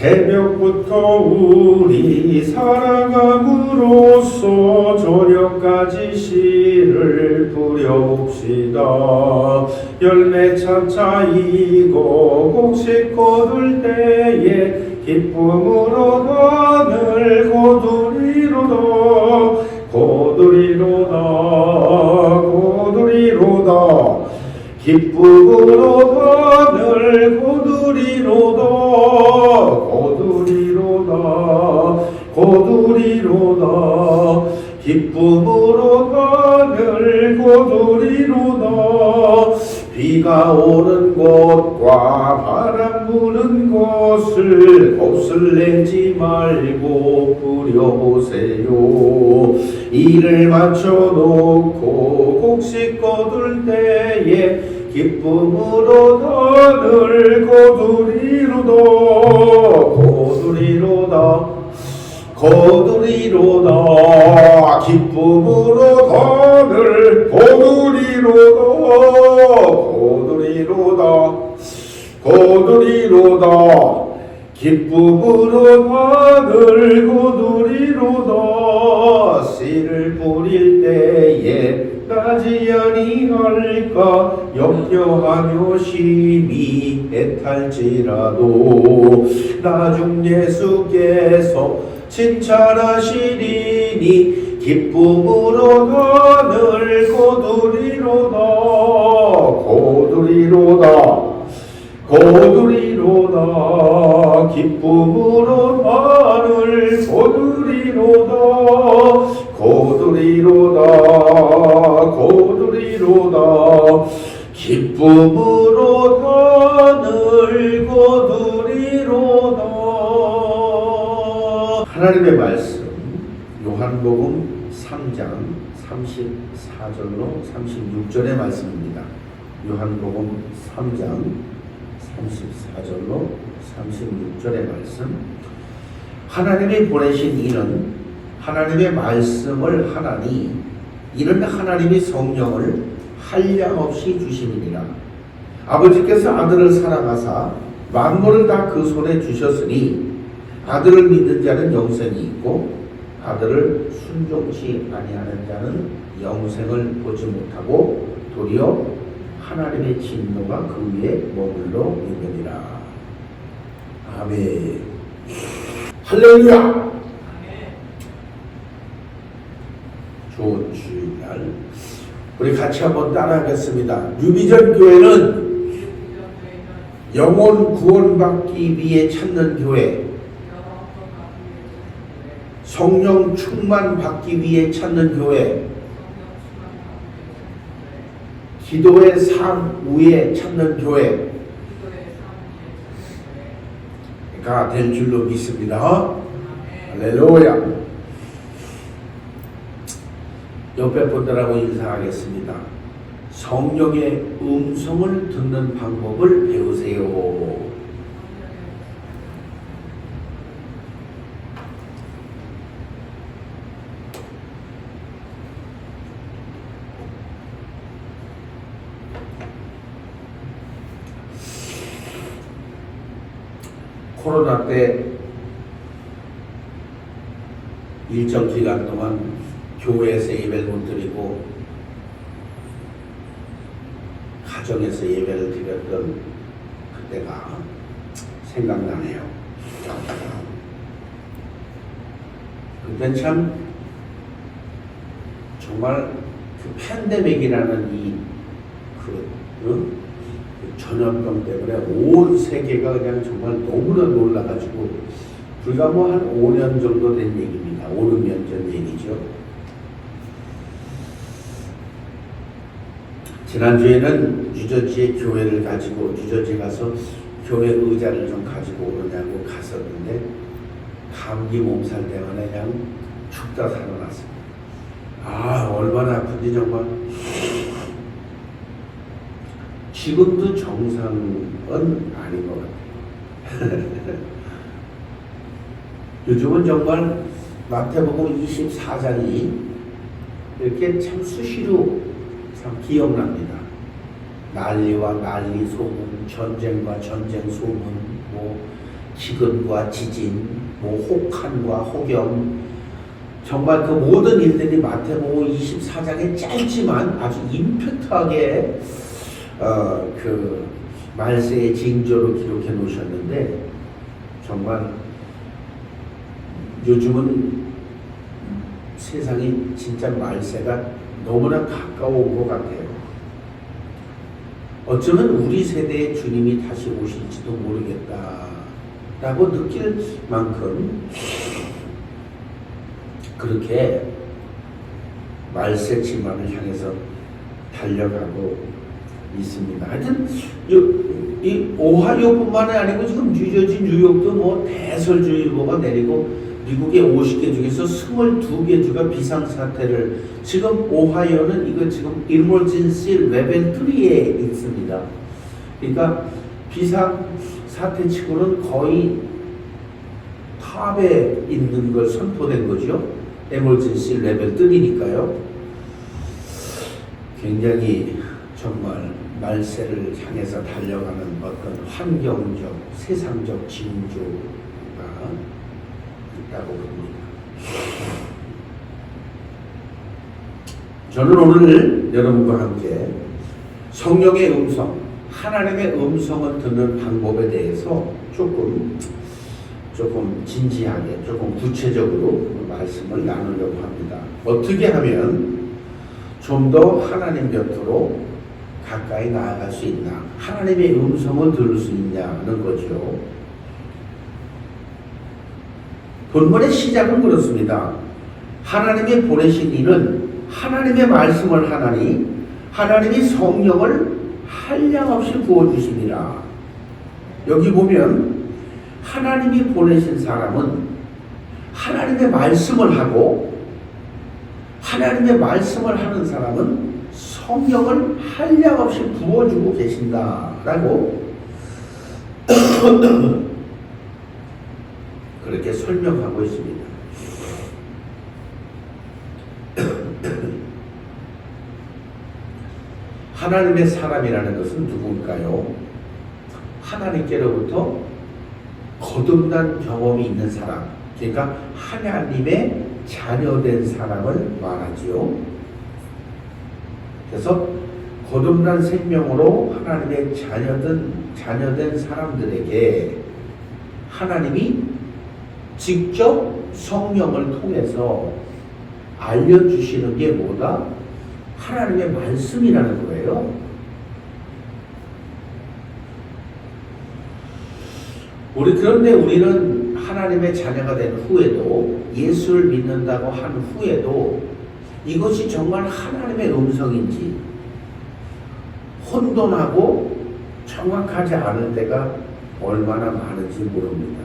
새벽부터 우리 살아감으로써 저녁까지 씨를 뿌려봅시다. 열매 차차이고 곡식 거둘 때에 기쁨으로 단을 거두리로다. 거두리로다. 거두리로다. 기쁨으로 단을 거두리로다. 거두리로다. 거두리로다. 기쁨으로 단을 거두리로다. 비가 오는 곳과 바람 부는 곳을 겁을내지 말고 뿌려보세요. 이를 맞춰놓고 곡식 거둘 때에 기쁨으로 단을 거두리로다. 거두리로다. 거두리로다. 기쁨으로 단을 거두리로다. 거두리로다. 거두리로다. 기쁨으로 단을 거두리로다. 씨를 뿌릴 때에 나지 아니할까 염려하며 심히 애탈지라도 나중 예수께서 칭찬하시리니 기쁨으로 단을 거두리로다. 거두리로다. 거두리로다. 기쁨으로 단을 거두리로다. 거두리로다. 거두리로다. 기쁨으로 단을 거두리로다. 하나님의 말씀 요한복음 3장 34절로 36절의 말씀입니다. 요한복음 3장 34절로 36절의 말씀. 하나님이 보내신 이는 하나님의 말씀을 하나니 이는 하나님이 성령을 한량없이 주심이니라. 아버지께서 아들을 사랑하사 만물을 다 그 손에 주셨으니 아들을 믿는 자는 영생이 있고 아들을 순종치 아니하는 자는 영생을 보지 못하고 도리어 하나님의 진노가 그 위에 머물러 있느니라. 아멘. 할렐루야. 좋은 주일날 우리 같이 한번 따라하겠습니다. 뉴비전 교회는 영혼 구원받기 위해 찾는 교회, 성령 충만 받기 위해 찾는 교회, 기도의 삶 위에 찾는 교회가 될 줄로 믿습니다. 할렐루야. 옆에 분들하고 인사하겠습니다. 성령의 음성을 듣는 방법을 배우세요. 코로나 때 일정 기간 동안 교회에서 예배를 못 드리고 가정에서 예배를 드렸던 그때가 생각나네요. 그땐 참 정말 그 팬데믹이라는 그 전염병 때문에 온 세계가 그냥 정말 너무나 놀라가지고 불과 뭐 한 5년 정도 된 얘기입니다. 5, 6년 전 얘기죠. 지난주에는 뉴저지에 교회를 가지고 뉴저지 가서 교회 의자를 좀 가지고 오느냐고 갔었는데 감기 몸살 때문에 그냥 죽다 살아났습니다. 아, 얼마나 아픈지 정말. 지금도 정상은 아닌 것 같아요. 요즘은 정말 마태복음 24장이 이렇게 참 수시로 참 기억납니다. 난리와 난리 소문, 전쟁과 전쟁 소문, 뭐 기근과 지진, 뭐 혹한과 혹염, 정말 그 모든 일들이 마태복음 24장에 짧지만 아주 임팩트하게 그 말세의 징조로 기록해 놓으셨는데, 정말 요즘은 세상이 진짜 말세가 너무나 가까운 것 같아요. 어쩌면 우리 세대의 주님이 다시 오실지도 모르겠다라고 느낄 만큼 그렇게 말세 지망을 향해서 달려가고 있습니다. 하여튼 이 오하이오뿐만이 아니고 지금 뉴저지, 뉴욕도 뭐 대설주의보가 내리고 미국의 50개 중에서 22개 주가 비상사태를, 지금 오하이오는 이거 지금 emergency level 3에 있습니다. 그러니까 비상사태 치고는 거의 탑에 있는 걸 선포된 거죠. emergency level 3니까요. 굉장히 정말 말세를 향해서 달려가는 어떤 환경적, 세상적 징조가 있다고 봅니다. 저는 오늘 여러분과 함께 성령의 음성, 하나님의 음성을 듣는 방법에 대해서 조금 진지하게, 조금 구체적으로 말씀을 나누려고 합니다. 어떻게 하면 좀 더 하나님 곁으로 가까이 나아갈 수 있나, 하나님의 음성을 들을 수 있냐는 거죠. 본문의 시작은 그렇습니다. 하나님이 보내신 이는 하나님의 말씀을 하나니 하나님이 성령을 한량없이 부어주시니라. 여기 보면 하나님이 보내신 사람은 하나님의 말씀을 하고, 하나님의 말씀을 하는 사람은 성령을 한량없이 부어주고 계신다라고 그렇게 설명하고 있습니다. 하나님의 사람이라는 것은 누굴까요? 하나님께로부터 거듭난 경험이 있는 사람, 그러니까 하나님의 자녀된 사람을 말하지요. 그래서 거듭난 생명으로 하나님의 자녀된 사람들에게 하나님이 직접 성령을 통해서 알려주시는 게 뭐다? 하나님의 말씀이라는 거예요. 그런데 우리는 하나님의 자녀가 된 후에도, 예수를 믿는다고 한 후에도 이것이 정말 하나님의 음성인지 혼돈하고 정확하지 않을 때가 얼마나 많은지 모릅니다.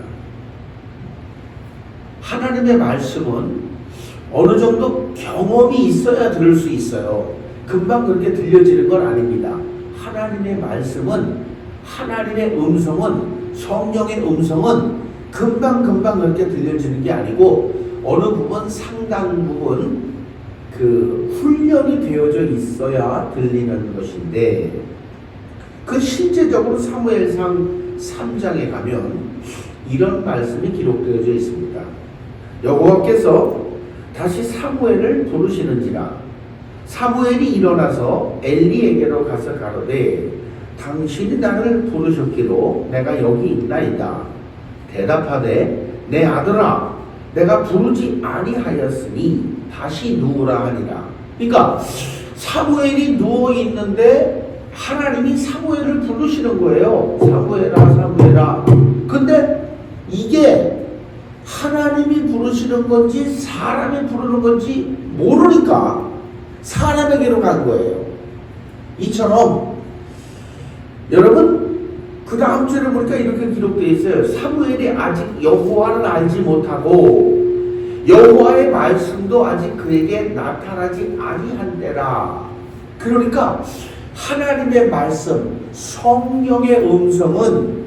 하나님의 말씀은 어느 정도 경험이 있어야 들을 수 있어요. 금방 그렇게 들려지는 건 아닙니다. 하나님의 말씀은, 하나님의 음성은, 성령의 음성은 금방 그렇게 들려지는 게 아니고 어느 부분, 상당 부분 그 훈련이 되어져 있어야 들리는 것인데, 그 실제적으로 사무엘상 3장에 가면 이런 말씀이 기록되어져 있습니다. 여호와께서 다시 사무엘을 부르시는지라. 사무엘이 일어나서 엘리에게로 가서 가로되 당신이 나를 부르셨기로 내가 여기 있나이다. 대답하되 내 아들아 내가 부르지 아니하였으니 다시 누우라 하니라. 그러니까 사무엘이 누워 있는데 하나님이 사무엘을 부르시는 거예요. 사무엘아 사무엘아. 근데 이게 하나님이 부르시는 건지 사람이 부르는 건지 모르니까 사람에게로 간 거예요. 이처럼 여러분 그 다음 주를 보니까 이렇게 기록되어 있어요. 사무엘이 아직 여호와를 알지 못하고 여호와의 말씀도 아직 그에게 나타나지 아니한데라. 그러니까 하나님의 말씀, 성령의 음성은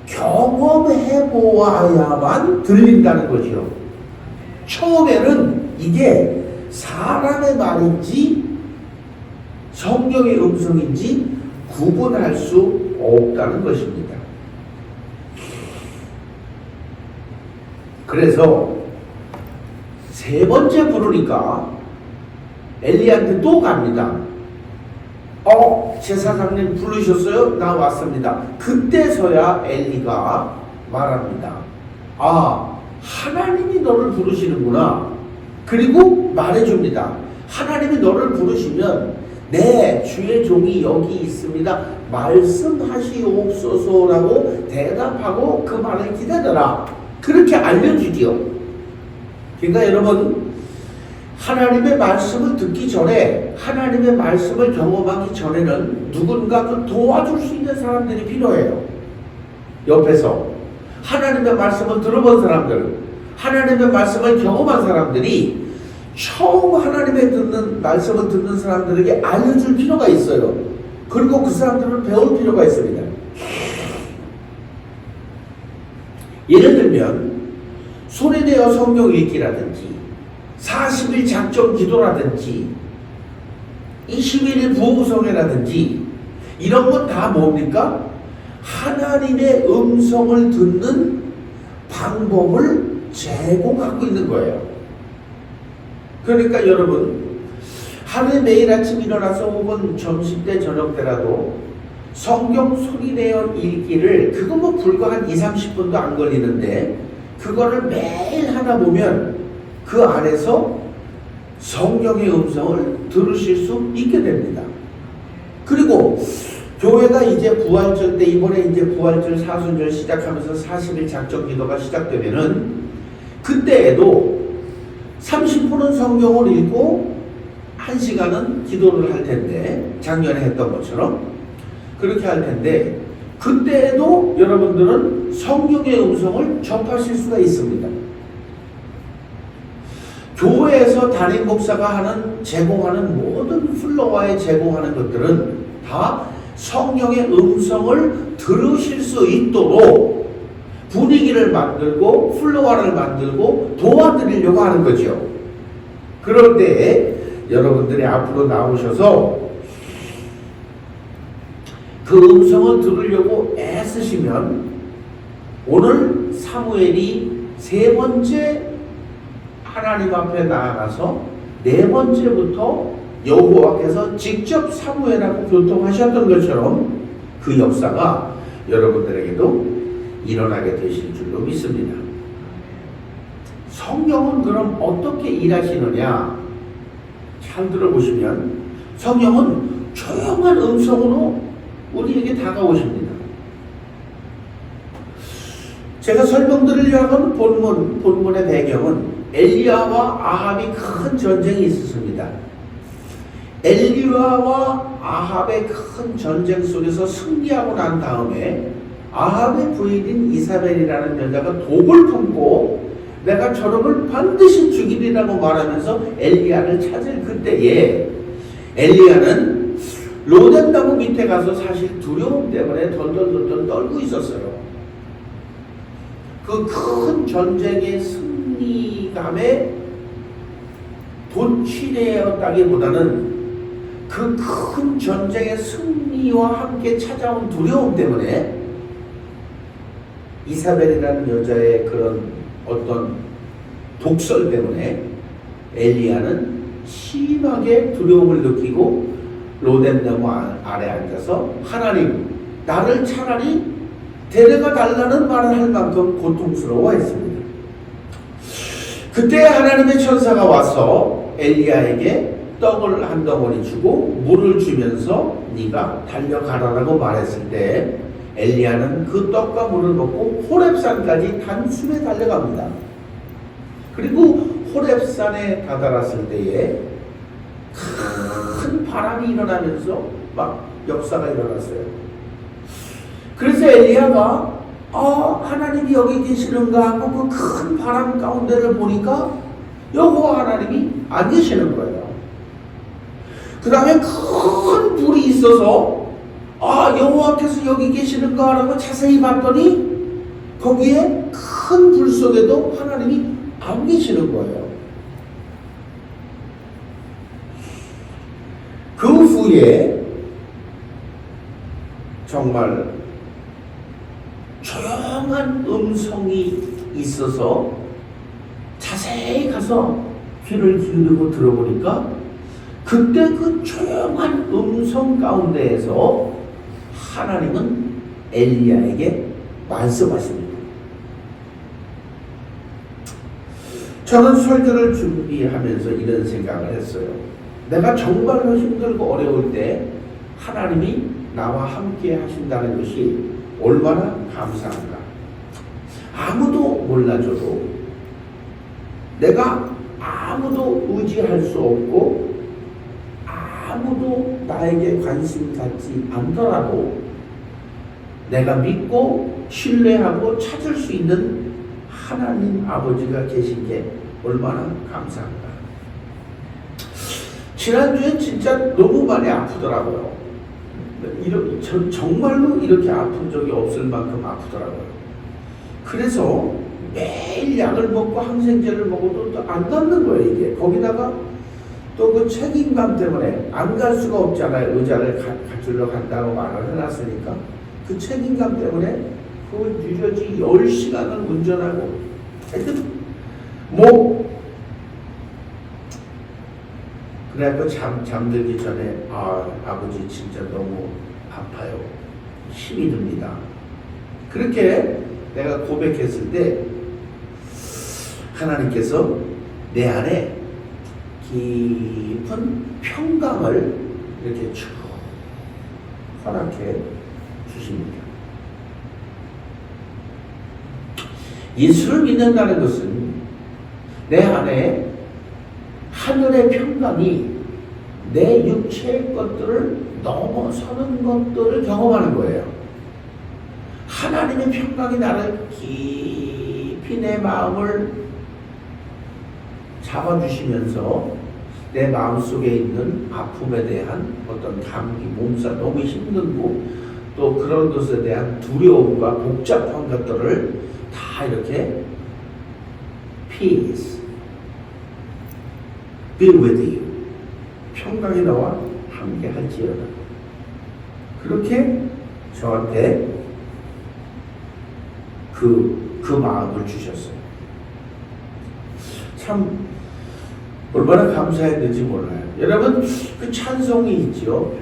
경험해 보아야만 들린다는 거죠. 처음에는 이게 사람의 말인지 성령의 음성인지 구분할 수 없다는 것입니다. 그래서 세 번째 부르니까 엘리야한테 또 갑니다. 제사장님 부르셨어요? 나 왔습니다. 그때서야 엘리가 말합니다. 하나님이 너를 부르시는구나. 그리고 말해줍니다. 하나님이 너를 부르시면 네, 주의 종이 여기 있습니다. 말씀하시옵소서라고 대답하고 그 말을 기다려라. 그렇게 알려주디요. 그러니까 여러분, 하나님의 말씀을 듣기 전에, 하나님의 말씀을 경험하기 전에는 누군가 그 도와줄 수 있는 사람들이 필요해요. 옆에서 하나님의 말씀을 들어본 사람들, 하나님의 말씀을 경험한 사람들이 처음 하나님의 말씀을 듣는 사람들에게 알려줄 필요가 있어요. 그리고 그 사람들을 배울 필요가 있습니다. 예를 들면 소리내어 성경 읽기라든지 40일 작정 기도라든지 21일 부흥성회라든지 이런 건 다 뭡니까? 하나님의 음성을 듣는 방법을 제공하고 있는 거예요. 그러니까 여러분, 하루에 매일 아침 일어나서 혹은 점심때 저녁때라도 성경 소리내어 읽기를, 그거 뭐 불과 한 20-30분도 안 걸리는데 그거를 매일 하다 보면 그 안에서 성경의 음성을 들으실 수 있게 됩니다. 그리고 교회가 이제 부활절 때, 이번에 이제 부활절 사순절 시작하면서 40일 작정 기도가 시작되면은 그때에도 30분은 성경을 읽고 1시간은 기도를 할 텐데, 작년에 했던 것처럼 그렇게 할 텐데, 그때에도 여러분들은 성경의 음성을 접하실 수가 있습니다. 교회에서 담임 목사가 제공하는 모든 플로어에 제공하는 것들은 다 성경의 음성을 들으실 수 있도록 분위기를 만들고 플로어를 만들고 도와드리려고 하는 거죠. 그럴 때 여러분들이 앞으로 나오셔서 그 음성을 들으려고 애쓰시면 오늘 사무엘이 세 번째 하나님 앞에 나아가서 네 번째부터 여호와께서 직접 사무엘하고 교통하셨던 것처럼 그 역사가 여러분들에게도 일어나게 되실 줄로 믿습니다. 성령은 그럼 어떻게 일하시느냐? 잘 들어보시면 성령은 조용한 음성으로 우리에게 다가오십니다. 제가 설명드리려고 하는 본문의 배경은 엘리야와 아합이 큰 전쟁이 있었습니다. 엘리야와 아합의 큰 전쟁 속에서 승리하고 난 다음에 아합의 부인인 이사벨이라는 여자가 독을 품고 내가 저놈을 반드시 죽이리라고 말하면서 엘리야를 찾을 그때에 엘리야는 로뎀나무 밑에 가서 사실 두려움 때문에 덜덜덜 떨고 있었어요. 그 큰 전쟁의 승리감에 도취되었다기보다는 그 큰 전쟁의 승리와 함께 찾아온 두려움 때문에 이사벨이라는 여자의 그런 어떤 독설 때문에 엘리야는 심하게 두려움을 느끼고 로뎀나무 아래 앉아서 하나님, 나를 차라리 데려가 달라는 말을 할 만큼 고통스러워했습니다. 그때 하나님의 천사가 와서 엘리야에게 떡을 한 덩어리 주고 물을 주면서 네가 달려가라라고 말했을 때 엘리야는 그 떡과 물을 먹고 호렙산까지 단숨에 달려갑니다. 그리고 호렙산에 다다랐을 때에 큰 바람이 일어나면서 막 역사가 일어났어요. 그래서 엘리야가 하나님이 여기 계시는가 하고 그 큰 바람 가운데를 보니까 여호와 하나님이 안 계시는 거예요. 그 다음에 큰 불이 있어서 여호와께서 여기 계시는가 라고 자세히 봤더니 거기에 큰 불 속에도 하나님이 안 계시는 거예요. 그 후에 정말 조용한 음성이 있어서 자세히 가서 귀를 기울이고 들어보니까 그때 그 조용한 음성 가운데에서 하나님은 엘리야에게 말씀하십니다. 저는 설교를 준비하면서 이런 생각을 했어요. 내가 정말로 힘들고 어려울 때 하나님이 나와 함께 하신다는 것이 얼마나 감사한가. 아무도 몰라줘도, 내가 아무도 의지할 수 없고 아무도 나에게 관심 갖지 않더라도 내가 믿고 신뢰하고 찾을 수 있는 하나님 아버지가 계신 게 얼마나 감사한가. 지난주에 진짜 너무 많이 아프더라고요. 정말로 이렇게 아픈 적이 없을 만큼 아프더라고요. 그래서 매일 약을 먹고 항생제를 먹어도 또 안 낫는 거예요, 이게. 거기다가 또 그 책임감 때문에 안 갈 수가 없잖아요. 의자를 갖추러 간다고 말을 해놨으니까. 그 책임감 때문에 그 유저지 10시간을 운전하고 하여튼 그래갖고 잠들기 전에 아버지 진짜 너무 아파요. 힘이 듭니다. 그렇게 내가 고백했을 때 하나님께서 내 안에 깊은 평강을 이렇게 쭉 허락해 주십니다. 예수를 믿는다는 것은 내 안에 하늘의 평강이 내 육체의 것들을 넘어서는 것들을 경험하는 거예요. 하나님의 평강이 나를 깊이 내 마음을 잡아주시면서 내 마음속에 있는 아픔에 대한 어떤 감기, 몸살, 너무 힘들고 또 그런 것에 대한 두려움과 복잡한 것들을 다 이렇게 peace, be with you, 평강이 너와 함께 할지어다. 그렇게 저한테 그 마음을 주셨어요. 참 얼마나 감사했는지 몰라요. 여러분 그 찬송이 있죠.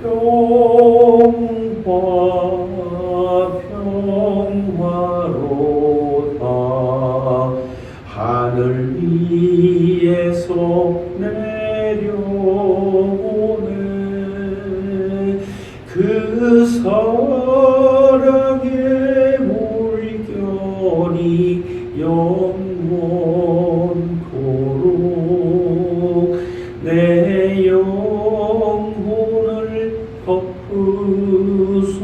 평화로다 하늘 위에서 내려오네 그 사랑의 물결이 영원토록 내 영혼을 덮으소서.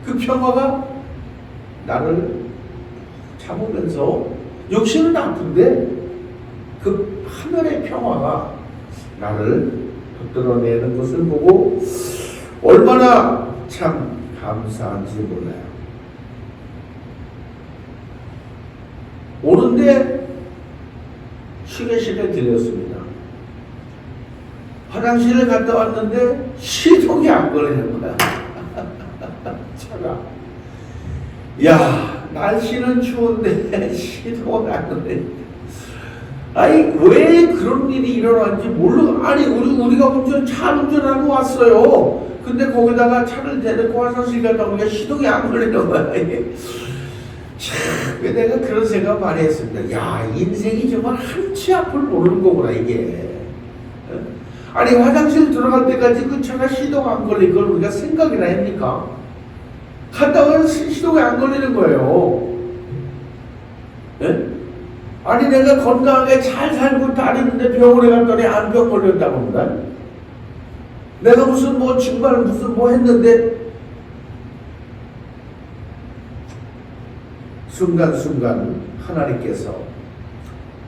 그 평화가 나를 잡으면서 육신은 아픈데 그 하늘의 평화가 나를 붙들어내는 것을 보고 얼마나 참 감사한지 몰라요. 오는데 쉬게 들렸습니다. 화장실을 갔다 왔는데 시동이 안 걸리는 거야. 차가. 야, 날씨는 추운데 시동은 안 걸리는데. 아니, 왜 그런 일이 일어났는지 모르고, 아니, 우리가 차 운전하고 왔어요. 근데 거기다가 차를 대놓고 화장실 갔다 오니까 시동이 안 걸리는 거야, 이게. 참, 내가 그런 생각 많이 했습니다. 야, 인생이 정말 한치 앞을 모르는 거구나, 이게. 아니, 화장실 들어갈 때까지 그 차가 시동 안 걸릴 걸 우리가 생각이나 합니까? 갔다 오면 시동이 안 걸리는 거예요. 예? 아니, 내가 건강하게 잘 살고 다니는데 병원에 갔더니 안병 걸렸다고 합니다. 내가 정말 했는데 순간순간 하나님께서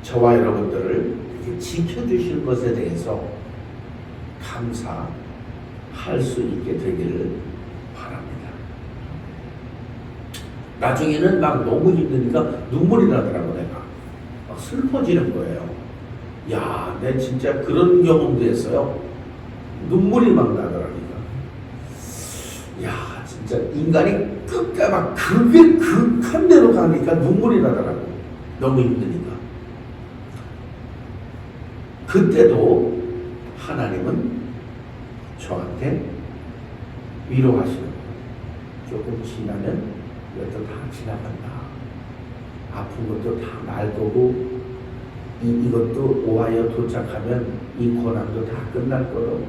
저와 여러분들을 이렇게 지켜주실 것에 대해서 감사할 수 있게 되기를 바랍니다. 나중에는 막 너무 힘드니까 눈물이 나더라고. 내가 막 슬퍼지는 거예요. 야, 내 진짜 그런 경험도 했어요. 눈물이 막 나더라니까. 야, 진짜 진짜 인간이 끝까지 막 그게 극한 데로 가니까 눈물이 나더라고. 너무 힘드니까. 그때도 하나님은 저한테 위로하시는 거예요. 조금 지나면 이것도 다 지나간다. 아픈 것도 다 날 거고 이것도 오하여 도착하면 이 고난도 다 끝날 거로.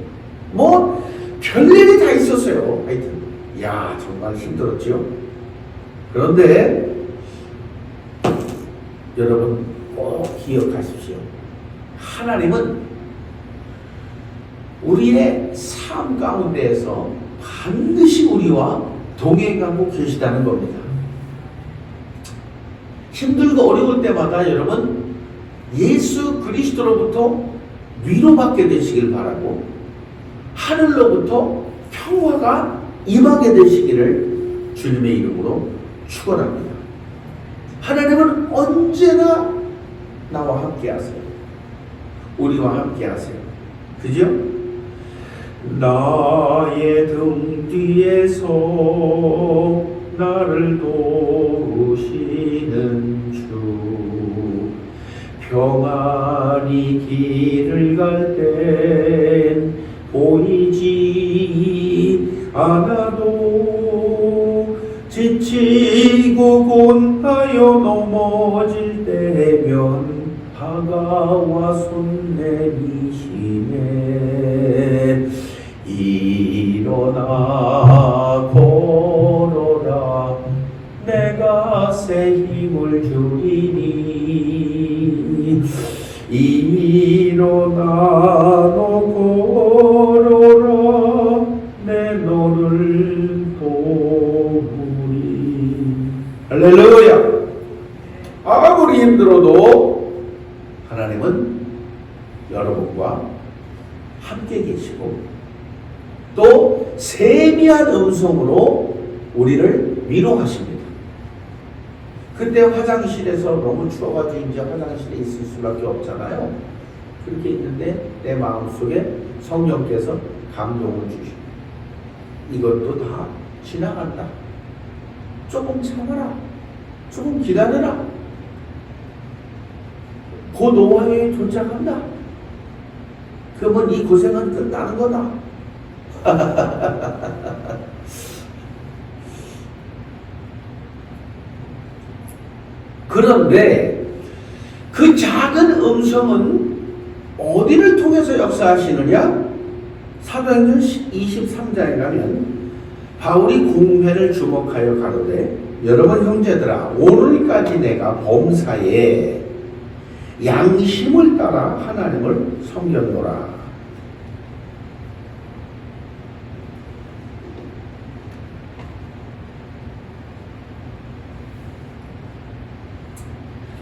뭐 별일이 다 있었어요. 하여튼 야 정말 힘들었죠. 그런데 여러분 꼭 기억하십시오. 하나님은 우리의 삶 가운데에서 반드시 우리와 동행하고 계시다는 겁니다. 힘들고 어려울 때마다 여러분 예수 그리스도로부터 위로받게 되시길 바라고 하늘로부터 평화가 임하게 되시기를 주님의 이름으로 축원합니다. 하나님은 언제나 나와 함께 하세요. 우리와 함께 하세요. 그죠? 나의 등 뒤에서 나를 도우시는 주 평안히 길을 갈 땐 보이지 않아도 지치고 곤하여 넘어질 때면 다가와 손 내미시네. 일어나 걸어라 내가 새 힘을 주리니. 일어나 너 걸어라 내 너를 도우리. 할렐루야. 아무리 힘들어도 하나님은 여러분과 함께 계시고 또 세미한 음성으로 우리를 위로하십니다. 그때 화장실에서 너무 추워가지고 이제 화장실에 있을 수밖에 없잖아요. 그렇게 있는데 내 마음속에 성령께서 감동을 주십니다. 이것도 다 지나간다. 조금 참아라. 조금 기다려라. 곧 노아에 도착한다. 그러면 이 고생은 끝나는 거다. 그런데 그 작은 음성은 어디를 통해서 역사하시느냐? 사도행전 23장에 가면 바울이 공회를 주목하여 가로되 여러분 형제들아 오늘까지 내가 범사에 양심을 따라 하나님을 섬겼노라.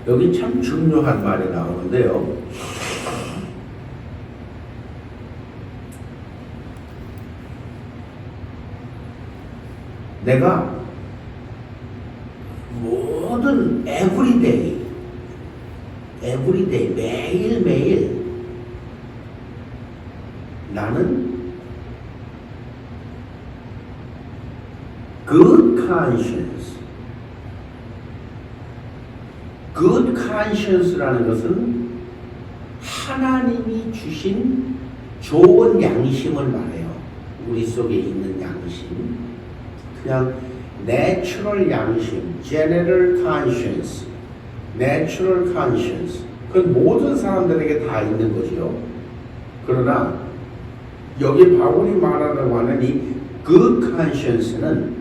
여기 참 중요한 말이 나오는데요. 내가 모든 everyday 매일매일 나는 good conscience라는 것은 하나님이 주신 좋은 양심을 말해요. 우리 속에 있는 양심. 그냥 natural 양심, general conscience, natural conscience. 그건 모든 사람들에게 다 있는 거지요. 그러나 여기 바울이 말하려고 하는 이 good conscience는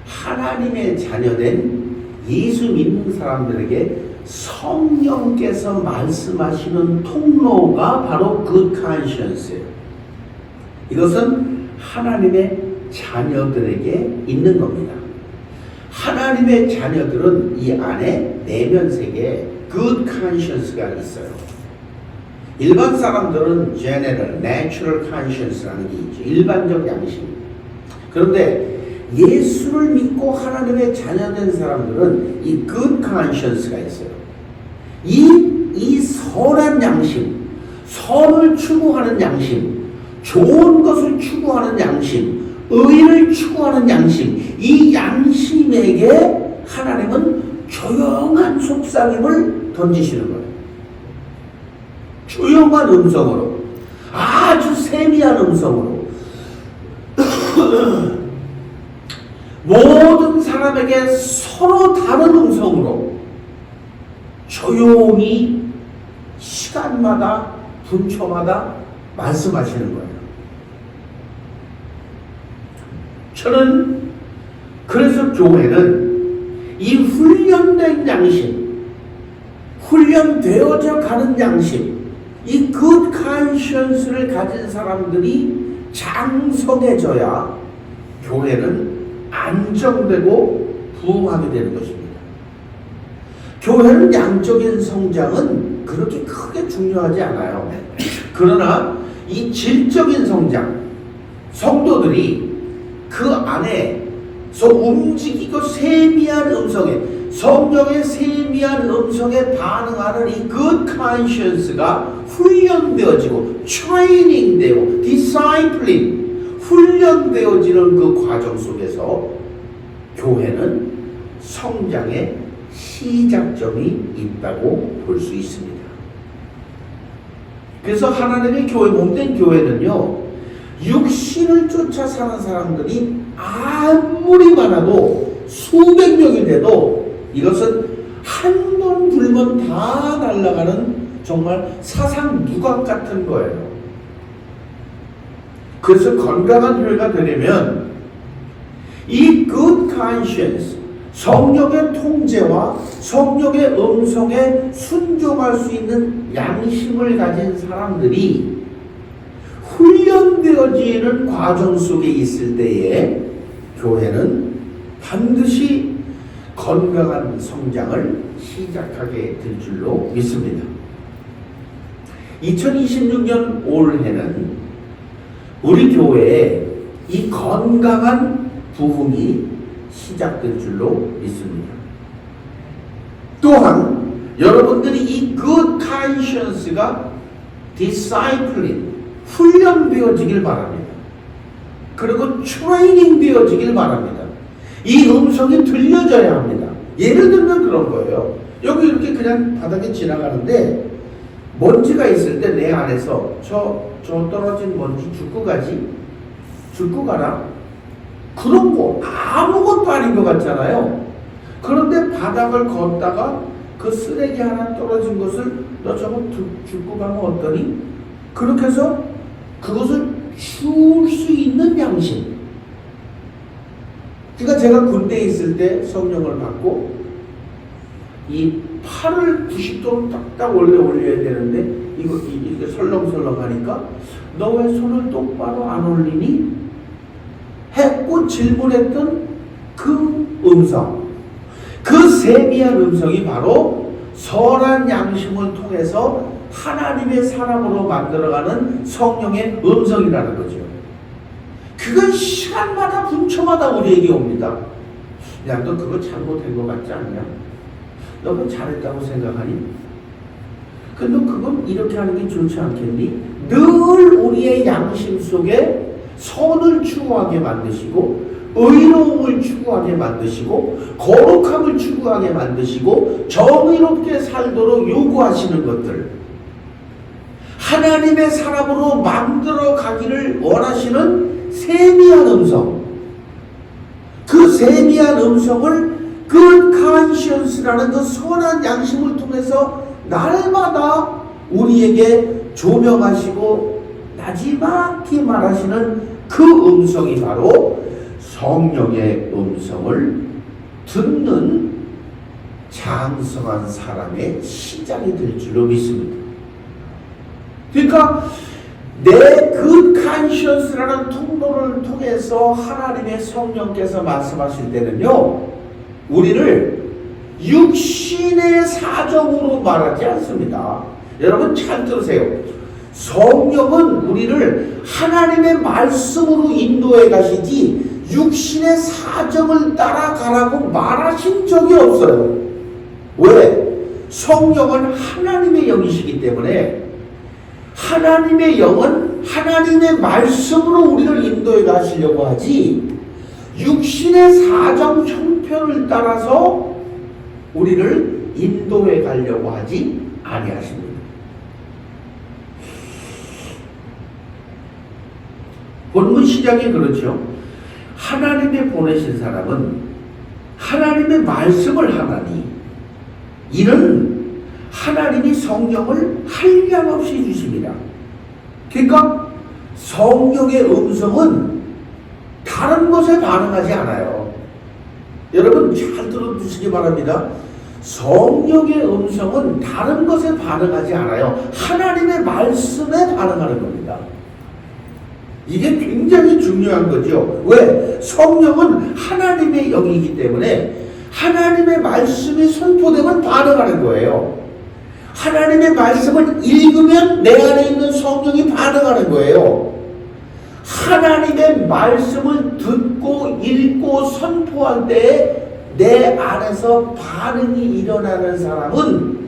하나님의 자녀된 예수 믿는 사람들에게 성령께서 말씀하시는 통로가 바로 good conscience예요. 이것은 하나님의 자녀들에게 있는 겁니다. 하나님의 자녀들은 이 안에 내면 세계에 good conscience가 있어요. 일반 사람들은 general, natural conscience라는 게 있죠. 일반적 양심. 그런데 예수를 믿고 하나님의 자녀된 사람들은 이 good conscience가 있어요. 이 선한 양심, 선을 추구하는 양심, 좋은 것을 추구하는 양심, 의를 추구하는 양심, 이 양심에게 하나님은 조용한 속삭임을 던지시는 거예요. 조용한 음성으로, 아주 세미한 음성으로 모든 사람에게 서로 다른 음성으로 조용히 시간마다 분초마다 말씀하시는 거예요. 저는 그래서 교회는 이 훈련된 양심, 훈련되어져 가는 양심, 이 good conscience를 가진 사람들이 장성해져야 교회는 안정되고 부흥하게 되는 것입니다. 교회는 양적인 성장은 그렇게 크게 중요하지 않아요. 그러나 이 질적인 성장, 성도들이 그 안에서 움직이고 세미한 음성에, 성령의 세미한 음성에 반응하는 이 good conscience가 훈련되어지고 트레이닝되고 discipline 훈련되어지는 그 과정 속에서 교회는 성장의 시작점이 있다고 볼 수 있습니다. 그래서 하나님의 교회, 몸된 교회는요, 육신을 쫓아 사는 사람들이 아무리 많아도 수백 명이 돼도 이것은 한 번, 두 번 다 날아가는 정말 사상 누각 같은 거예요. 그래서 건강한 교회가 되려면 이 good conscience, 성령의 통제와 성령의 음성에 순종할 수 있는 양심을 가진 사람들이 훈련되어지는 과정 속에 있을 때에 교회는 반드시 건강한 성장을 시작하게 될 줄로 믿습니다. 2026년 올해는 우리 교회에 이 건강한 부흥이 시작될 줄로 믿습니다. 또한 여러분들이 이 good conscience가 discipline, 훈련되어지길 바랍니다. 그리고 트레이닝 되어지길 바랍니다. 이 음성이 들려져야 합니다. 예를 들면 그런 거예요. 여기 이렇게 그냥 바닥에 지나가는데 먼지가 있을 때 내 안에서 저 떨어진 먼지 줍고 가지? 줍고 가라? 그런 거 아무것도 아닌 것 같잖아요. 그런데 바닥을 걷다가 그 쓰레기 하나 떨어진 것을 너 저거 줍고 가면 어떠니? 그렇게 해서 그것을 줄 수 있는 양심. 그러니까 제가 군대에 있을 때 성령을 받고 이 팔을 90도로 딱딱 원래 올려야 되는데 이렇게 설렁설렁 하니까 너 왜 손을 똑바로 안 올리니? 했고 질문했던 그 음성, 그 세미한 음성이 바로 선한 양심을 통해서 하나님의 사람으로 만들어가는 성령의 음성이라는 거죠. 그건 시간마다 분초마다 우리에게 옵니다. 야, 너 그거 잘못된 것 같지 않냐? 너 그거 잘했다고 생각하니? 근데 그건 이렇게 하는 게 좋지 않겠니? 늘 우리의 양심 속에 선을 추구하게 만드시고 의로움을 추구하게 만드시고 거룩함을 추구하게 만드시고 정의롭게 살도록 요구하시는 것들, 하나님의 사람으로 만들어 가기를 원하시는 세미한 음성, 그 세미한 음성을 good conscience라는 그 선한 양심을 통해서 날마다 우리에게 조명하시고 나지막히 말하시는 그 음성이 바로 성령의 음성을 듣는 장성한 사람의 시작이 될 줄로 믿습니다. 그러니까 내 good conscience라는 통로를 통해서 하나님의 성령께서 말씀하실 때는요, 우리를 육신의 사정으로 말하지 않습니다. 여러분 잘 들으세요. 성령은 우리를 하나님의 말씀으로 인도해 가시지 육신의 사정을 따라가라고 말하신 적이 없어요. 왜? 성령은 하나님의 영이시기 때문에 하나님의 영은 하나님의 말씀으로 우리를 인도해 가시려고 하지 육신의 사정 형편을 따라서 우리를 인도해 가려고 하지 아니하십니다. 본문 시작이 그렇죠. 하나님의 보내신 사람은 하나님의 말씀을 하나니 이는 하나님이 성령을 한량없이 주십니다. 그러니까 성령의 음성은 다른 것에 반응하지 않아요. 여러분 잘 들어두시기 바랍니다. 성령의 음성은 다른 것에 반응하지 않아요. 하나님의 말씀에 반응하는 겁니다. 이게 굉장히 중요한 거죠. 왜? 성령은 하나님의 영이기 때문에 하나님의 말씀이 선포되면 반응하는 거예요. 하나님의 말씀을 읽으면 내 안에 있는 성령이 반응하는 거예요. 하나님의 말씀을 듣고 읽고 선포할 때 내 안에서 반응이 일어나는 사람은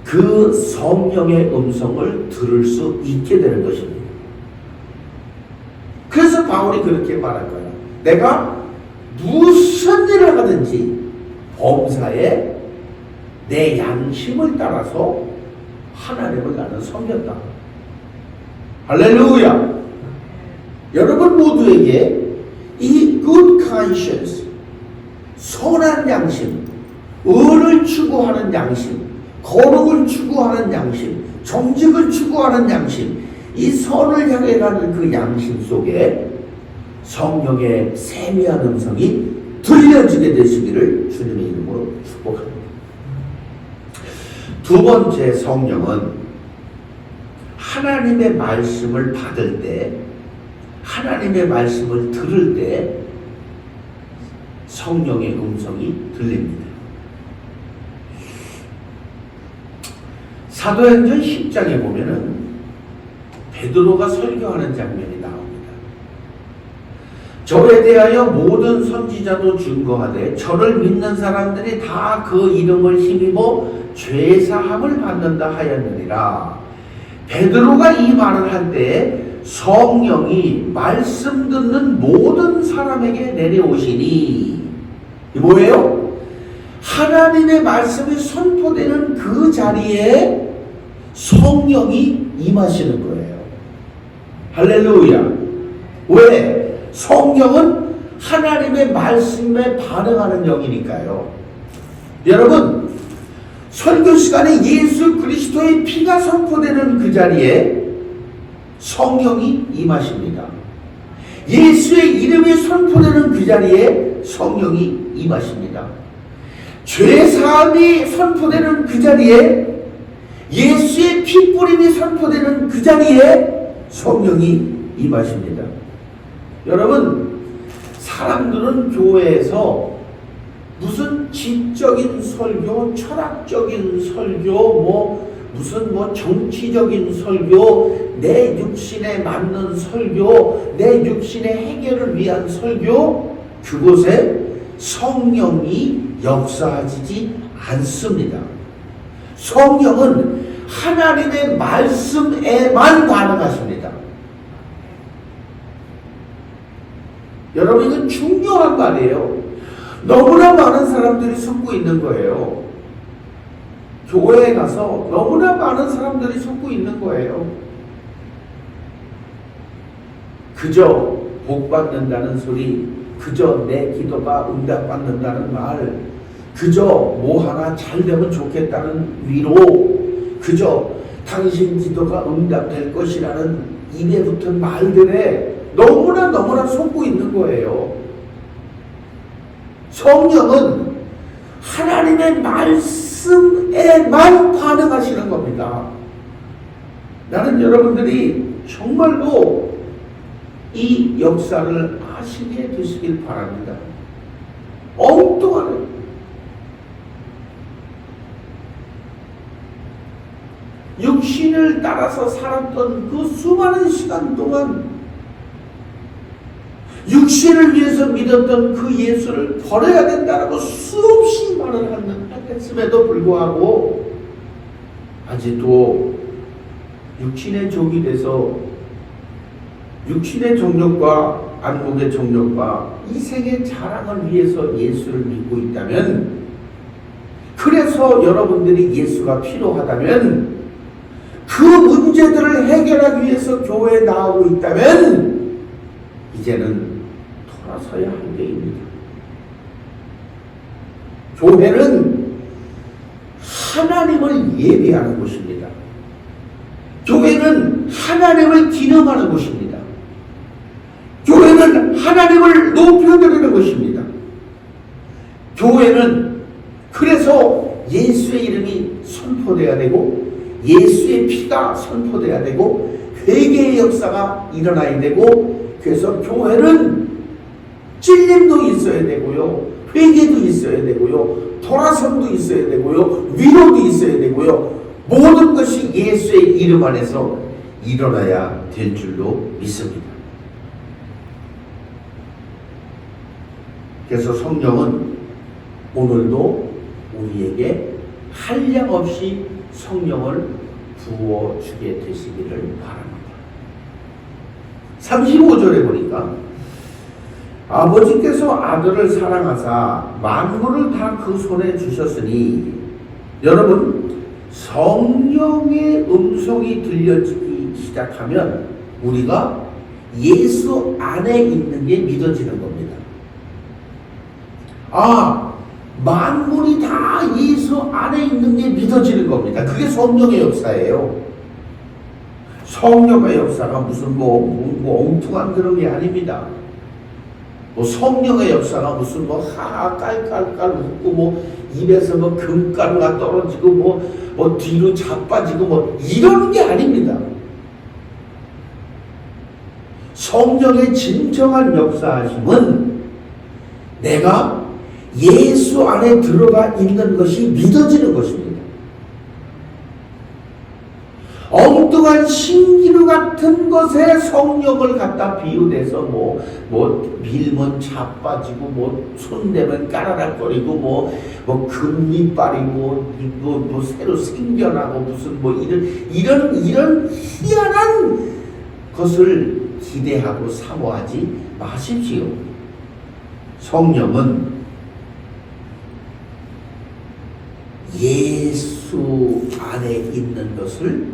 그 성령의 음성을 들을 수 있게 되는 것입니다. 그래서 바울이 그렇게 말할 거예요. 내가 무슨 일을 하든지 범사에 내 양심을 따라서 하나님을 나는 섬겼다. 할렐루야. 여러분 모두에게 이 good conscience, 선한 양심, 의를 추구하는 양심, 거룩을 추구하는 양심, 정직을 추구하는 양심, 이 선을 향해 가는 그 양심 속에 성령의 세미한 음성이 들려지게 되시기를 주님의 이름으로 축복합니다. 두 번째, 성령은 하나님의 말씀을 받을 때, 하나님의 말씀을 들을 때 성령의 음성이 들립니다. 사도행전 10장에 보면은 베드로가 설교하는 장면이 나옵니다. 저에 대하여 모든 선지자도 증거하되 저를 믿는 사람들이 다 그 이름을 힘입어 죄사함을 받는다 하였느니라. 베드로가 이 말을 할 때 성령이 말씀 듣는 모든 사람에게 내려오시니, 이 뭐예요? 하나님의 말씀이 선포되는 그 자리에 성령이 임하시는 거예요. 할렐루야. 왜? 성령은 하나님의 말씀에 반응하는 영이니까요. 여러분, 설교 시간에 예수 그리스도의 피가 선포되는 그 자리에 성령이 임하십니다. 예수의 이름이 선포되는 그 자리에 성령이 임하십니다. 죄사함이 선포되는 그 자리에, 예수의 피뿌림이 선포되는 그 자리에 성령이 임하십니다. 여러분, 사람들은 교회에서 무슨 지적인 설교, 철학적인 설교, 무슨 정치적인 설교, 내 육신에 맞는 설교, 내 육신의 해결을 위한 설교, 그곳에 성령이 역사하지 않습니다. 성령은 하나님의 말씀에만 반응하십니다. 여러분, 이건 중요한 말이에요. 너무나 많은 사람들이 속고 있는 거예요. 교회에 가서 너무나 많은 사람들이 속고 있는 거예요. 그저 복 받는다는 소리, 그저 내 기도가 응답받는다는 말, 그저 뭐 하나 잘 되면 좋겠다는 위로, 그저 당신 기도가 응답될 것이라는 입에 붙은 말들에 너무나 속고 있는 거예요. 성령은 하나님의 말씀에만 반응하시는 겁니다. 나는 여러분들이 정말로 이 역사를 아시게 되시길 바랍니다. 엉뚱하네. 육신을 따라서 살았던 그 수많은 시간 동안 육신을 위해서 믿었던 그 예수를 버려야 된다라고 수없이 말을 했음에도 불구하고 아직도 육신의 종이 돼서 육신의 정욕과 안목의 정욕과 이 세계 자랑을 위해서 예수를 믿고 있다면, 그래서 여러분들이 예수가 필요하다면, 그 문제들을 해결하기 위해서 교회에 나오고 있다면 이제는 돌아서야 할 때입니다. 교회는 하나님을 예배하는 곳입니다. 교회는 하나님을 기념하는 곳입니다. 교회는 하나님을 높여드리는 것입니다. 교회는 그래서 예수의 이름이 선포되어야 되고, 예수의 피가 선포되어야 되고, 회개의 역사가 일어나야 되고, 그래서 교회는 찔림도 있어야 되고요, 회개도 있어야 되고요, 돌아섬도 있어야 되고요, 위로도 있어야 되고요, 모든 것이 예수의 이름 안에서 일어나야 될 줄로 믿습니다. 그래서 성령은 오늘도 우리에게 한량없이 성령을 부어주게 되시기를 바랍니다. 35절에 보니까 아버지께서 아들을 사랑하사 만물을 다 그 손에 주셨으니, 여러분, 성령의 음성이 들려지기 시작하면 우리가 예수 안에 있는 게 믿어지는 겁니다. 만물이 다 예수 안에 있는 게 믿어지는 겁니다. 그게 성령의 역사예요. 성령의 역사가 무슨 엉뚱한 그런 게 아닙니다. 성령의 역사가 무슨 깔깔깔 웃고 입에서 금가루가 떨어지고 뒤로 자빠지고 이런 게 아닙니다. 성령의 진정한 역사하심은 내가 예수 안에 들어가 있는 것이 믿어지는 것입니다. 엉뚱한 신기루 같은 것에 성령을 갖다 비유해서 밀면 자빠지고 손대면 까라락거리고 금리빨이 새로 생겨나고 무슨 이런 희한한 것을 기대하고 사모하지 마십시오. 성령은 예수 안에 있는 것을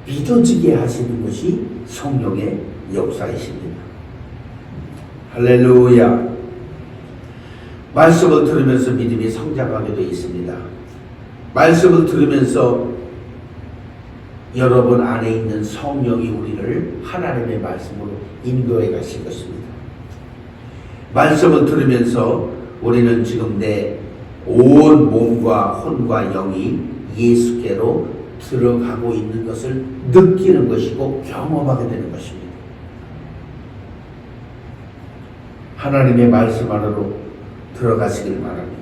믿어지게 하시는 것이 성령의 역사이십니다. 할렐루야. 말씀을 들으면서 믿음이 성장하게 되어 있습니다. 말씀을 들으면서 여러분 안에 있는 성령이 우리를 하나님의 말씀으로 인도해 가실 것입니다. 말씀을 들으면서 우리는 지금 내 온 몸과 혼과 영이 예수께로 들어가고 있는 것을 느끼는 것이고 경험하게 되는 것입니다. 하나님의 말씀 안으로 들어가시길 바랍니다.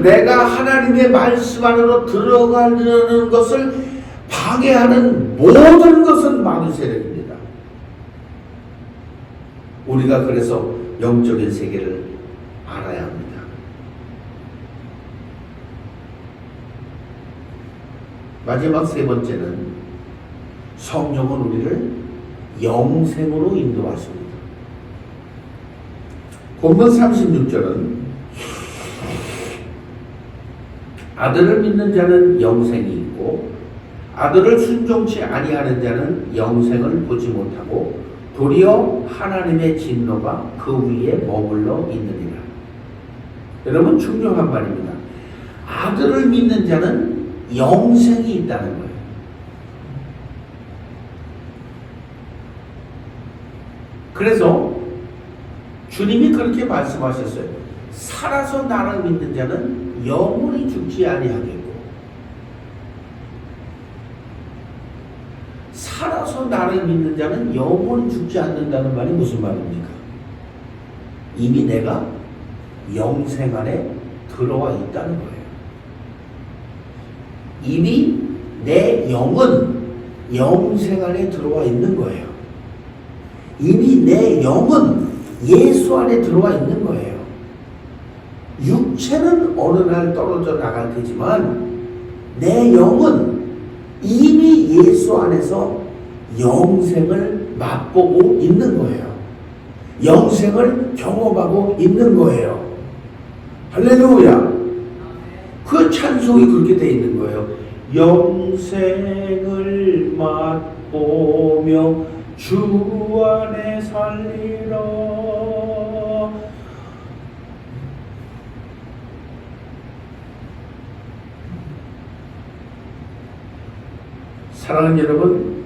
내가 하나님의 말씀 안으로 들어가려는 것을 방해하는 모든 것은 마귀 세력입니다. 우리가 그래서 영적인 세계를 알아야 합니다. 마지막 세 번째는 성령은 우리를 영생으로 인도하십니다. 본문 36절은 아들을 믿는 자는 영생이 있고 아들을 순종치 아니하는 자는 영생을 보지 못하고 도리어 하나님의 진노가 그 위에 머물러 있느니라. 여러분, 중요한 말입니다. 아들을 믿는 자는 영생이 있다는 거예요. 그래서 주님이 그렇게 말씀하셨어요. 살아서 나를 믿는 자는 영원히 죽지 아니하겠고, 살아서 나를 믿는 자는 영원히 죽지 않는다는 말이 무슨 말입니까? 이미 내가 영생 안에 들어와 있다는 거예요. 이미 내 영은 영생 안에 들어와 있는 거예요. 이미 내 영은 예수 안에 들어와 있는 거예요. 육체는 어느 날 떨어져 나갈 테지만 내 영은 이미 예수 안에서 영생을 맛보고 있는 거예요. 영생을 경험하고 있는 거예요. 할렐루야. 그 찬송이 그렇게 돼 있는 거예요. 영생을 맛보며 주 안에 살리라. 사랑하는 여러분,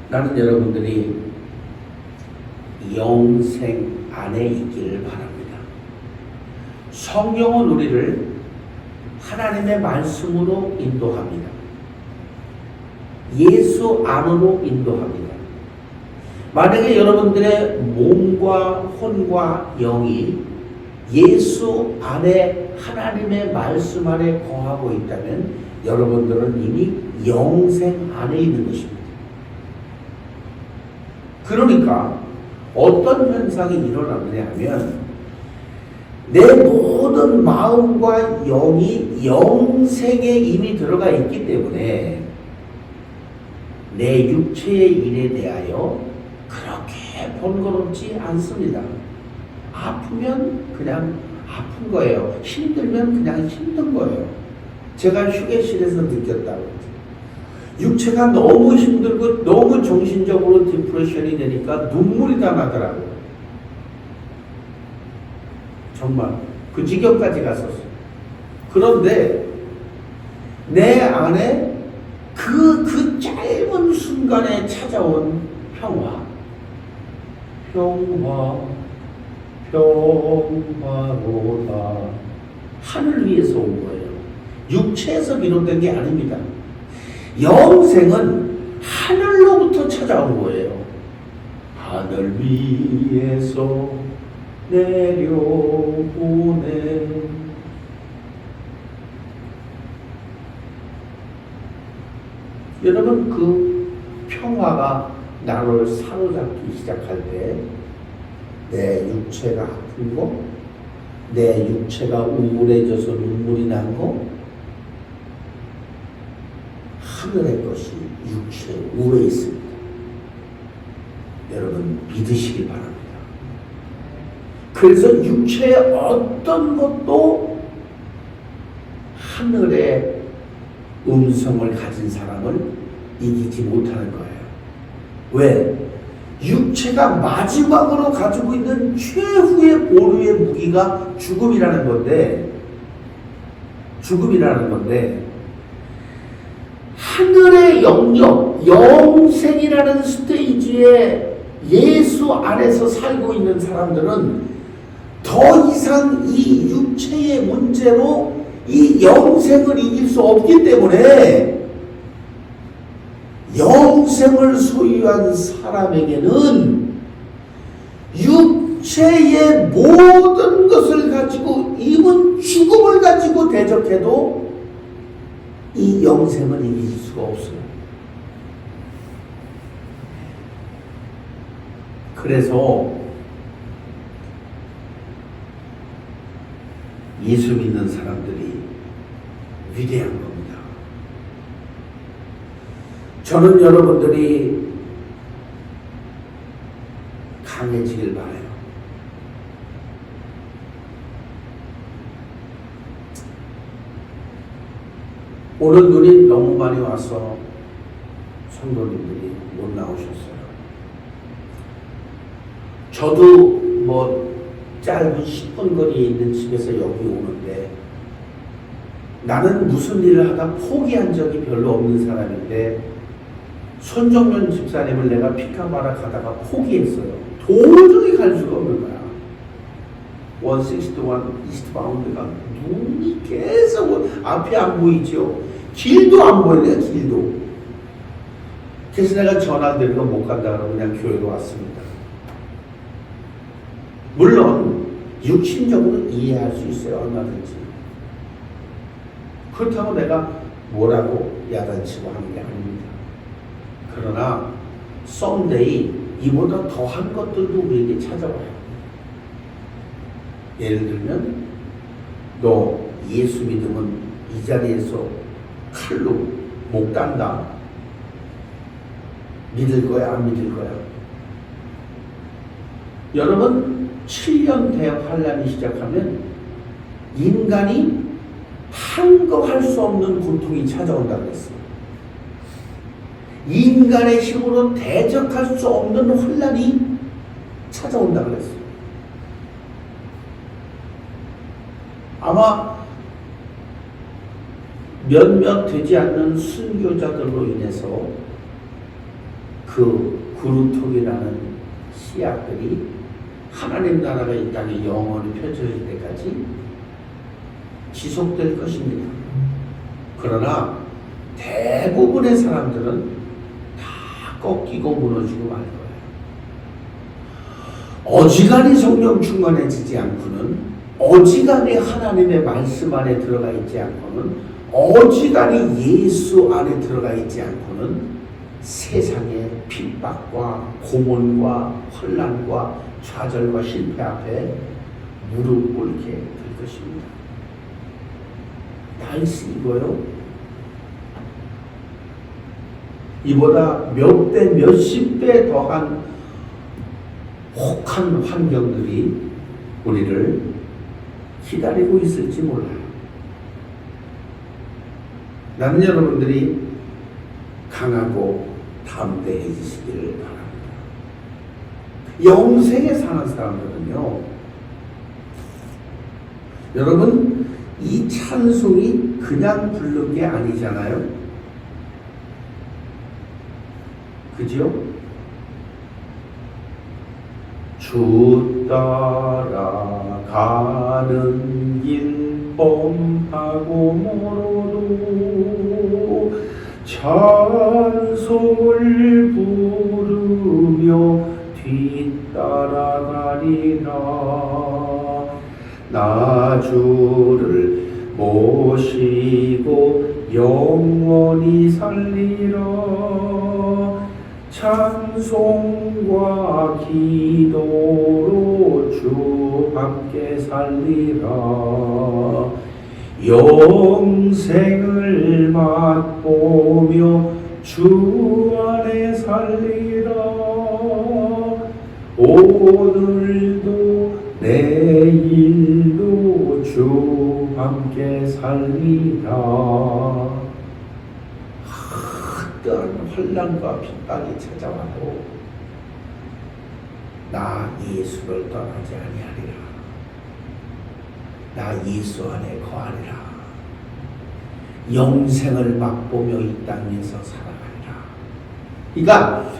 나는 여러분들이 영생 안에 있기를 바랍니다. 성경은 우리를 하나님의 말씀으로 인도합니다. 예수 안으로 인도합니다. 만약에 여러분들의 몸과 혼과 영이 예수 안에 하나님의 말씀 안에 거하고 있다면 여러분들은 이미 영생 안에 있는 것입니다. 그러니까 어떤 현상이 일어나느냐 하면 내 모든 마음과 영이 영생에 이미 들어가 있기 때문에 내 육체의 일에 대하여 그렇게 번거롭지 않습니다. 아프면 그냥 아픈 거예요. 힘들면 그냥 힘든 거예요. 제가 휴게실에서 느꼈다고. 육체가 너무 힘들고 너무 정신적으로 디프레션이 되니까 눈물이 다 나더라고요. 정말 그 지경까지 갔었어요. 그런데 내 안에 그 짧은 순간에 찾아온 평화로다. 하늘 위에서 온 거예요. 육체에서 비롯된 게 아닙니다. 영생은 하늘로부터 찾아온 거예요. 하늘 위에서 내려오네. 여러분, 그 평화가 나를 사로잡기 시작할 때 내 육체가 아픈 거, 내 육체가 우울해져서 눈물이 난 거, 하늘의 것이 육체 우에 있습니다. 여러분 믿으시기 바랍니다. 그래서 육체의 어떤 것도 하늘의 음성을 가진 사람을 이기지 못하는 거예요. 왜? 육체가 마지막으로 가지고 있는 최후의 보루의 무기가 죽음이라는 건데 하늘의 영역, 영생이라는 스테이지에 예수 안에서 살고 있는 사람들은 더 이상 이 육체의 문제로 이 영생을 이길 수 없기 때문에 영생을 소유한 사람에게는 육체의 모든 것을 가지고 이분 죽음을 가지고 대적해도 이 영생을 이길 수가 없어요. 그래서 예수 믿는 사람들이 위대한 겁니다. 저는 여러분들이 강해지길 바라요. 오늘 눈이 너무 많이 와서 성도님들이 못 나오셨어요. 저도 뭐 짧은 10분 거리에 있는 집에서 여기 오는데 나는 무슨 일을 하다 포기한 적이 별로 없는 사람인데 손정면 집사님을 내가 피카마라 가다가 포기했어요. 도저히 갈 수가 없는 거야. 161 이스트바운드가 눈이 계속 앞이 안 보이죠. 길도 안 보이네요. 길도. 그래서 내가 전화드리고 못 간다 그러고 그냥 교회로 왔습니다. 물론 육신적으로 이해할 수 있어요. 얼마든지. 그렇다고 내가 뭐라고 야단치고 하는 게 아닙니다. 그러나 썸데이 이보다 더한 것들도 우리에게 찾아와요. 예를 들면 너 예수 믿으면 이 자리에서 칼로 목 단다. 믿을 거야, 안 믿을 거야? 여러분, 7년 대역 환란이 시작하면 인간이 탄거할 수 없는 고통이 찾아온다고 했어요. 인간의 힘으로 대적할 수 없는 환란이 찾아온다고 했어요. 아마 몇몇 되지 않는 순교자들로 인해서 그 구루톡이라는 씨앗들이 하나님 나라가 이 땅에 영원히 펼쳐질 때까지 지속될 것입니다. 그러나 대부분의 사람들은 다 꺾이고 무너지고 말 거예요. 어지간히 성령 충만해지지 않고는, 어지간히 하나님의 말씀 안에 들어가 있지 않고는, 어지간히 예수 안에 들어가 있지 않고는 세상의 핍박과 고문과 혼란과 좌절과 실패 앞에 무릎 꿇게 될 것입니다. 날씨 이거요. 이보다 몇 배, 몇십 배 더한 혹한 환경들이 우리를 기다리고 있을지 몰라요. 나는 여러분들이 강하고 담대해지시기를 바랍니다. 영생에 사는 사람들은요, 여러분, 이 찬송이 그냥 부른 게 아니잖아요. 그죠? 주 따라가는 길 험하고 멀어도 찬송을 부르며 뒤따라가리라. 나 주를 모시고 영원히 살리라. 찬송과 기도로 주 함께 살리라. 영생을 맛보며 주 안에 살리라. 오늘도 내일도 주 함께 살리라. 어떠한 혼란과 핍박이 찾아와도 나 예수를 떠나지 아니하리라. 나 예수 안에 거하리라. 영생을 맛보며 이 땅에서 살아가리라. 그러니까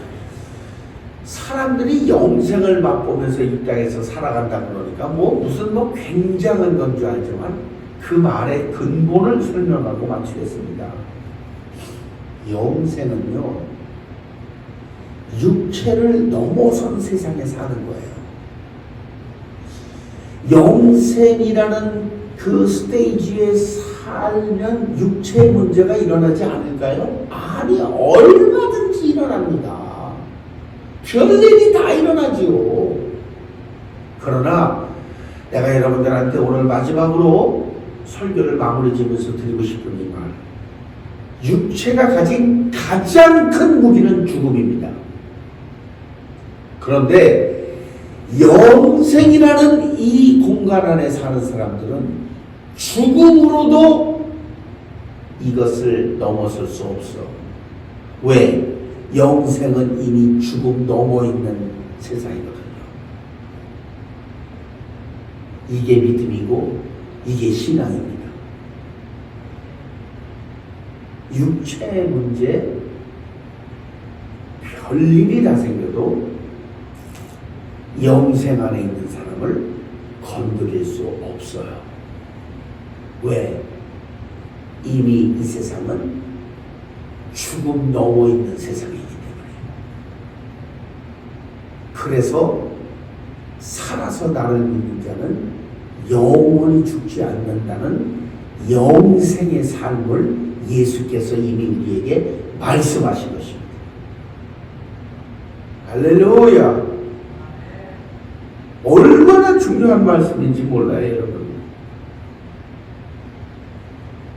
사람들이 영생을 맛보면서 이 땅에서 살아간다 그러니까 무슨 굉장한 건 줄 알지만 그 말의 근본을 설명하고 마치겠습니다. 영생은요, 육체를 넘어선 세상에 사는 거예요. 영생이라는 그 스테이지에 살면 육체의 문제가 일어나지 않을까요? 아니, 얼마든지 일어납니다. 별일이 다 일어나지요. 그러나 내가 여러분들한테 오늘 마지막으로 설교를 마무리 지으면서 드리고 싶은 이 말, 육체가 가진 가장 큰 무기는 죽음입니다. 그런데 영생이라는 이 공간 안에 사는 사람들은 죽음으로도 이것을 넘어설 수 없어. 왜? 영생은 이미 죽음 넘어 있는 세상이거든요. 이게 믿음이고 이게 신앙입니다. 육체의 문제, 별일이 다 생겨도 영생 안에 있는 사람을 건드릴 수 없어요. 왜? 이미 이 세상은 죽음 넘어 있는 세상이기 때문에. 그래서 살아서 나를 믿는 자는 영원히 죽지 않는다는 영생의 삶을 예수께서 이미 우리에게 말씀하신 것입니다. 할렐루야! 얼마나 중요한 말씀인지 몰라요, 여러분.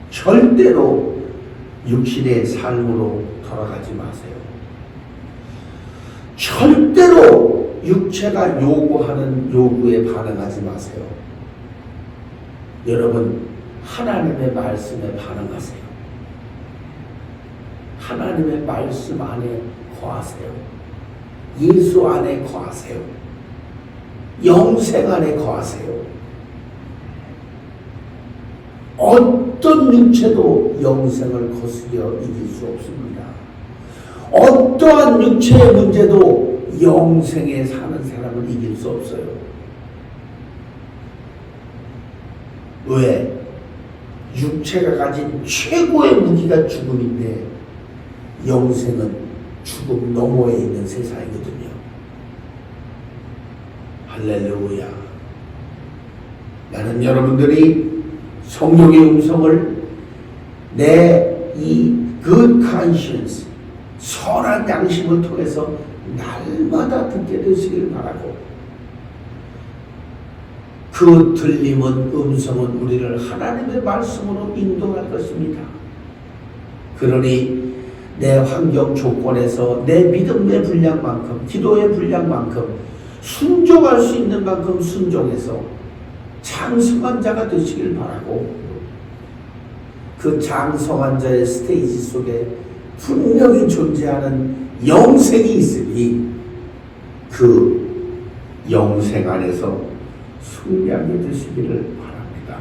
절대로 육신의 삶으로 돌아가지 마세요. 절대로 육체가 요구하는 요구에 반응하지 마세요. 여러분, 하나님의 말씀에 반응하세요. 하나님의 말씀 안에 거하세요. 예수 안에 거하세요. 영생 안에 거하세요. 어떤 육체도 영생을 거스려 이길 수 없습니다. 어떠한 육체의 문제도 영생에 사는 사람은 이길 수 없어요. 왜? 육체가 가진 최고의 무기가 죽음인데 영생은 죽음 너머에 있는 세상이거든요. 할렐루야. 나는 여러분들이 성령의 음성을 내 이 good conscience, 선한 양심을 통해서 날마다 듣게 되시길 바라고, 그 들림은 음성은 우리를 하나님의 말씀으로 인도할 것입니다. 그러니 내 환경 조건에서 내 믿음의 분량만큼, 기도의 분량만큼, 순종할 수 있는 만큼 순종해서 장성한 자가 되시길 바라고, 그 장성한 자의 스테이지 속에 분명히 존재하는 영생이 있으니 그 영생 안에서 승리하게 되시기를 바랍니다.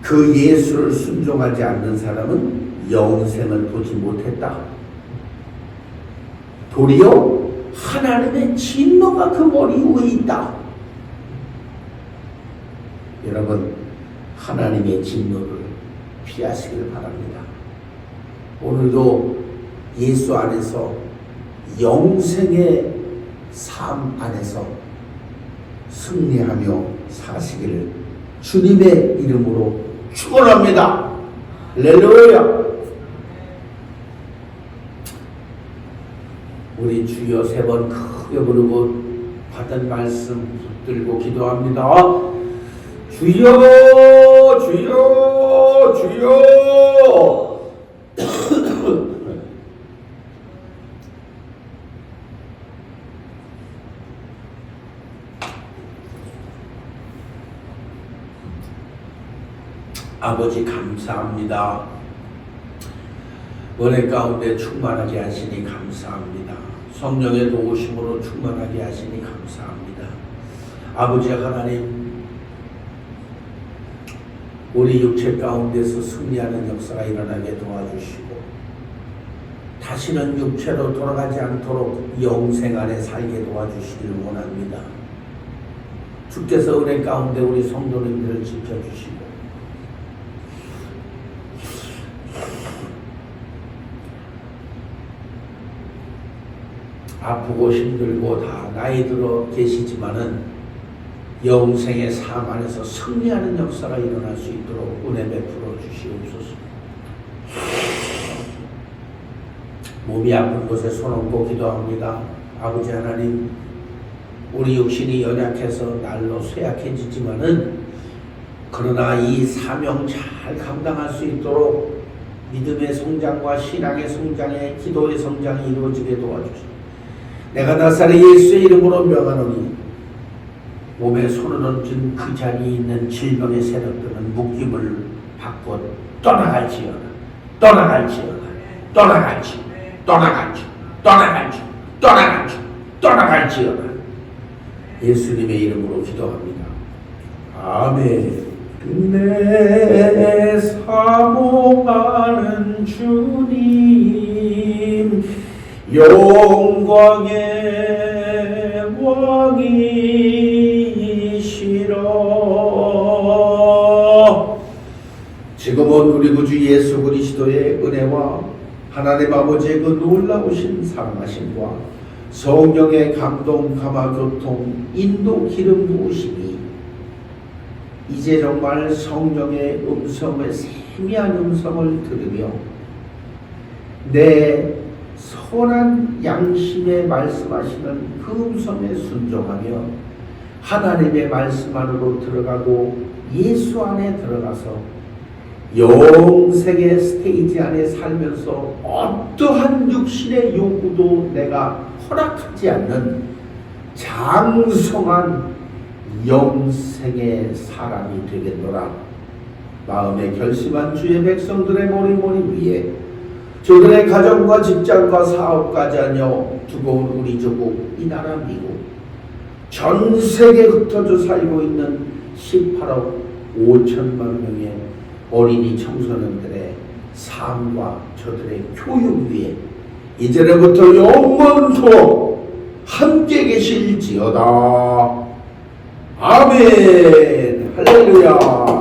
그 예수를 순종하지 않는 사람은 영생을 보지 못했다. 도리어 하나님의 진노가 그 머리 위에 있다. 여러분, 하나님의 진노를 피하시길 바랍니다. 오늘도 예수 안에서 영생의 삶 안에서 승리하며 사시기를 주님의 이름으로 축원합니다. 할렐루야. 우리 주여 3번 크게 부르고 받은 말씀 붙들고 기도합니다. 주여, 주여, 주여. 아버지 감사합니다. 은혜 가운데 충만하게 하시니 감사합니다. 성령의 도우심으로 충만하게 하시니 감사합니다. 아버지 하나님, 우리 육체 가운데서 승리하는 역사가 일어나게 도와주시고 다시는 육체로 돌아가지 않도록 영생 안에 살게 도와주시기를 원합니다. 주께서 은혜 가운데 우리 성도님들을 지켜주시고 아프고 힘들고 다 나이 들어 계시지만은 영생의 삶 안에서 승리하는 역사가 일어날 수 있도록 은혜 베풀어 주시옵소서. 몸이 아픈 곳에 손 얹고 기도합니다. 아버지 하나님, 우리 육신이 연약해서 날로 쇠약해지지만은 그러나 이 사명 잘 감당할 수 있도록 믿음의 성장과 신앙의 성장에 기도의 성장이 이루어지게 도와주시옵소서. 내가 나사렛 예수의 이름으로 명하노니 몸에 손을 얹은 그 자리에 있는 질병의 세력들은 묶임을 받고 떠나갈지어다. 떠나갈지어다. 떠나갈지어다. 떠나갈지어다. 떠나갈지어다. 떠나갈지어다. 떠나갈지어다. 예수님의 이름으로 기도합니다. 아멘. 내 사모하는 주님, 영광의 왕이시라. 지금은 우리 구주 예수 그리스도의 은혜와 하나님 아버지의 그 놀라우신 사랑하심과 성령의 감동, 감화, 교통, 인도, 기름 부으심이 이제 정말 성령의 음성을, 세미한 음성을 들으며 내 선한 양심에 말씀하시는 그 음성에 순종하며 하나님의 말씀 안으로 들어가고 예수 안에 들어가서 영생의 스테이지 안에 살면서 어떠한 육신의 요구도 내가 허락하지 않는 장성한 영생의 사람이 되겠노라. 마음에 결심한 주의 백성들의 머리 위에 저들의 가정과 직장과 사업과 자녀 두고 온 우리 조국 이 나라 미국 전 세계에 흩어져 살고 있는 18억 5천만 명의 어린이 청소년들의 삶과 저들의 교육 위에 이제로부터 영원토록 함께 계실지어다. 아멘. 할렐루야.